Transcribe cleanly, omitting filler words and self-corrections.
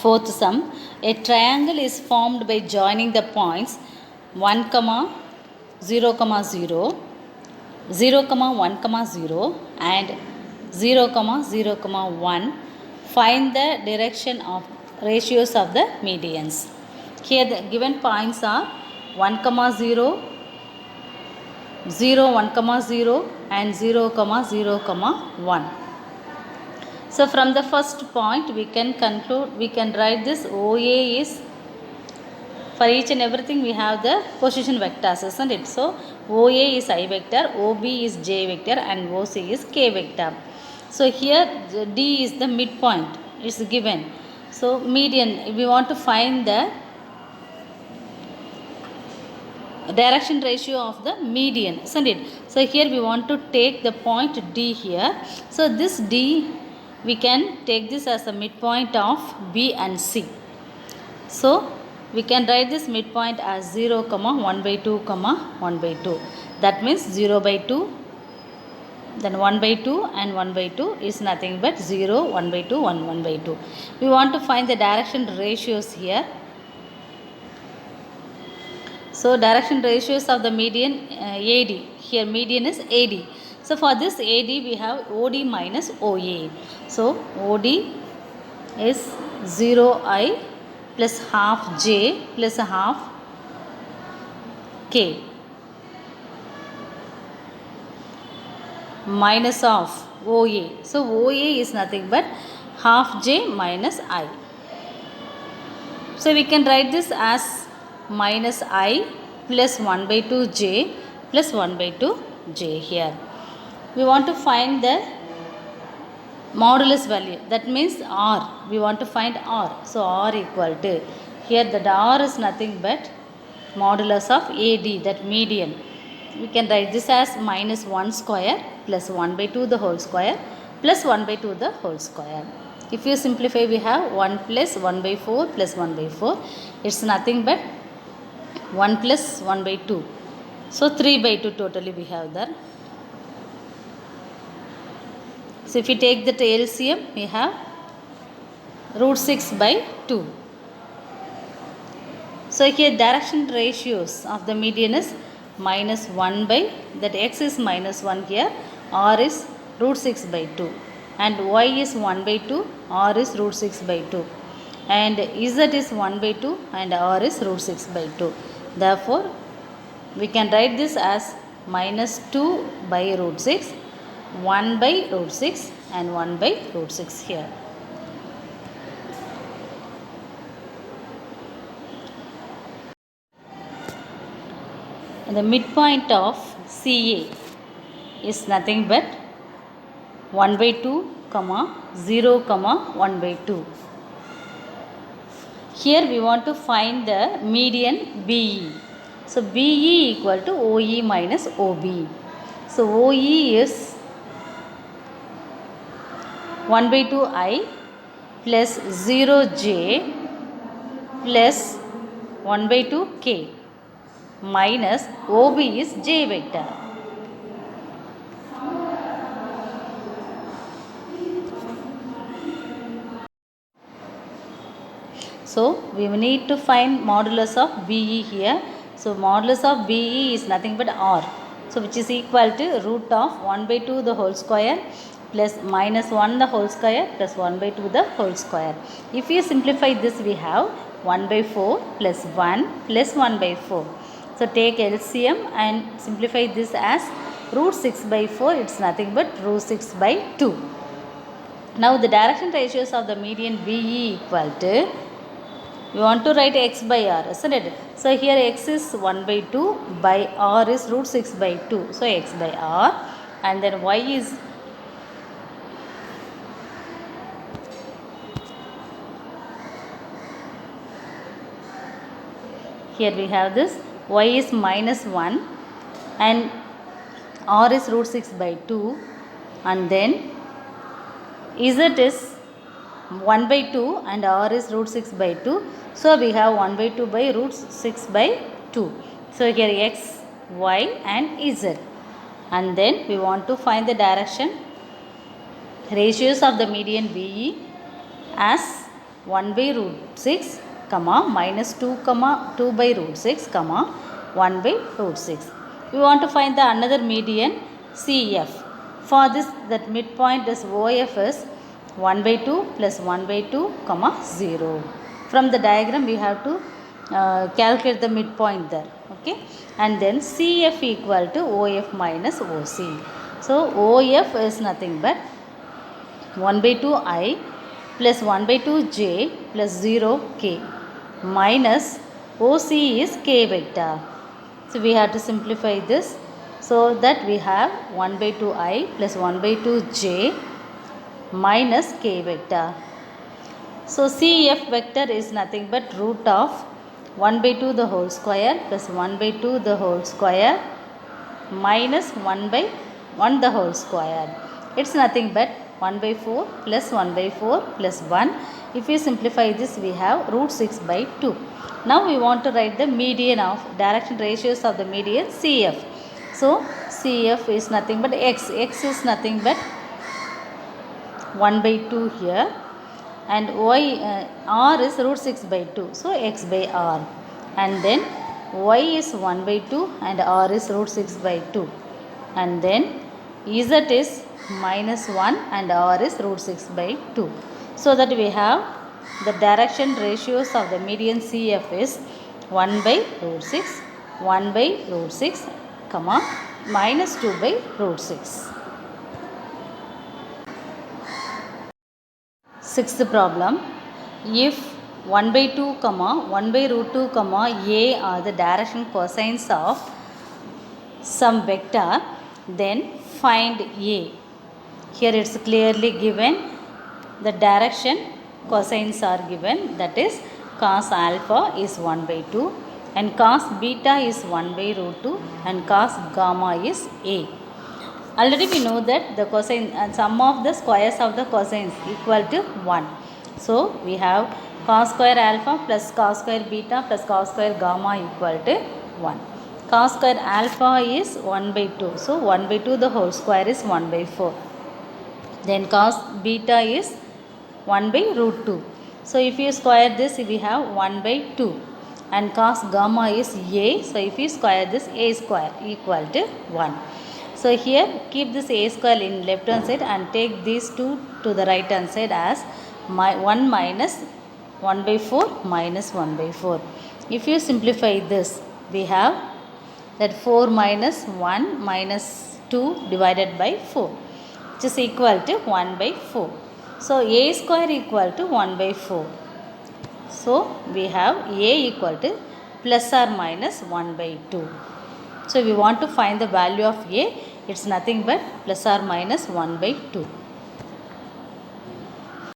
Fourth sum, a triangle is formed by joining the points 1, 0, 0, 0, 1, 0 and 0, 0, 1. Find the direction of ratios of the medians. Here the given points are 1, 0, 0, 1, 0 and 0, 0, 1. So from the first point we can conclude, we can write this OA is, for each and everything we have the position vectors, isn't it? So OA is I vector, OB is J vector and OC is K vector. So here D is the midpoint, it's given. So median, we want to find the direction ratio of the median, isn't it? So here we want to take the point D here. So this D, we can take this as a midpoint of B and C. So we can write this midpoint as 0, 1 by 2, 1 by 2. That means 0 by 2, then 1 by 2 and 1 by 2 is nothing but 0, 1 by 2, 1 by 2. We want to find the direction ratios here. So direction ratios of the median AD, here median is AD. So for this AD we have OD minus OA. So OD is 0I plus half J plus half K minus of OA. So OA is nothing but half J minus I. So we can write this as minus I plus 1 by 2 J plus 1 by 2 J here. We want to find the modulus value, that means R. We want to find R. So R equal to, here that R is nothing but modulus of AD, that median. We can write this as minus 1 square plus 1 by 2 the whole square plus 1 by 2 the whole square. If you simplify, we have 1 plus 1 by 4 plus 1 by 4. It's nothing but 1 plus 1 by 2. So 3 by 2 totally we have there. So if we take the LCM, we have root 6 by 2. So here direction ratios of the median is minus 1 by, that x is minus 1 here, r is root 6 by 2 and y is 1 by 2, r is root 6 by 2 and z is 1 by 2 and r is root 6 by 2. Therefore we can write this as minus 2 by root 6, 1 by root 6 and 1 by root 6 here. And the midpoint of CA is nothing but 1 by 2, 0, 1 by 2. Here we want to find the median BE. So BE equal to OE minus OB. So OE is 1 by 2 I plus 0 J plus 1 by 2 K minus OB is J vector. So we need to find modulus of BE here. So modulus of BE is nothing but R. So which is equal to root of 1 by 2 the whole square plus minus 1 the whole square plus 1 by 2 the whole square. If you simplify this, we have 1 by 4 plus 1 plus 1 by 4. So take LCM and simplify this as root 6 by 4. It's nothing but root 6 by 2. Now the direction ratios of the median BE equal to, we want to write x by r, isn't it? So here x is 1 by 2 by r is root 6 by 2. So x by r, and then y is here we have this y is minus 1 and r is root 6 by 2 and then z is 1 by 2 and r is root 6 by 2. So we have 1 by 2 by root 6 by 2. So here x, y and z. And then we want to find the direction ratios of the median BE as 1 by root 6, comma, minus 2, comma, 2 by root 6, comma, 1 by root 6. We want to find the another median CF. For this, that midpoint is OF is 1 by 2 plus 1 by 2, comma, 0. From the diagram, we have to calculate the midpoint there. Okay, and then CF equal to OF minus OC. So OF is nothing but 1 by 2 I plus 1 by 2 j plus 0 k minus OC is k vector. So we have to simplify this so that we have 1 by 2 I plus 1 by 2 j minus k vector. So CF vector is nothing but root of 1 by 2 the whole square plus 1 by 2 the whole square minus 1 by 1 the whole square. It's nothing but 1 by 4 plus 1 by 4 plus 1. If we simplify this, we have root 6 by 2. Now we want to write the median of direction ratios of the median CF. So CF is nothing but x. X is nothing but 1 by 2 here, and y r is root 6 by 2. So x by r, and then y is 1 by 2 and r is root 6 by 2, and then z is minus 1 and r is root 6 by 2. So that we have the direction ratios of the median CF is 1 by root 6, 1 by root 6, comma, minus 2 by root 6. Sixth problem, if 1 by 2, comma, 1 by root 2, comma, a are the direction cosines of some vector, then find a. Here it's clearly given the direction cosines are given, that is cos alpha is 1 by 2 and cos beta is 1 by root 2 and cos gamma is a. Already we know that the cosine and sum of the squares of the cosines equal to 1. So we have cos square alpha plus cos square beta plus cos square gamma equal to 1. Cos square alpha is 1 by 2. So 1 by 2 the whole square is 1 by 4. Then cos beta is 1 by root 2. So if you square this, we have 1 by 2. And cos gamma is a. So if you square this, a square equal to 1. So here keep this a square in left hand side and take these two to the right hand side as 1 minus 1 by 4 minus 1 by 4. If you simplify this, we have that 4 minus 1 minus 2 divided by 4, which is equal to 1 by 4. So a square equal to 1 by 4. So we have a equal to plus or minus 1 by 2. So we want to find the value of a, it's nothing but plus or minus 1 by 2.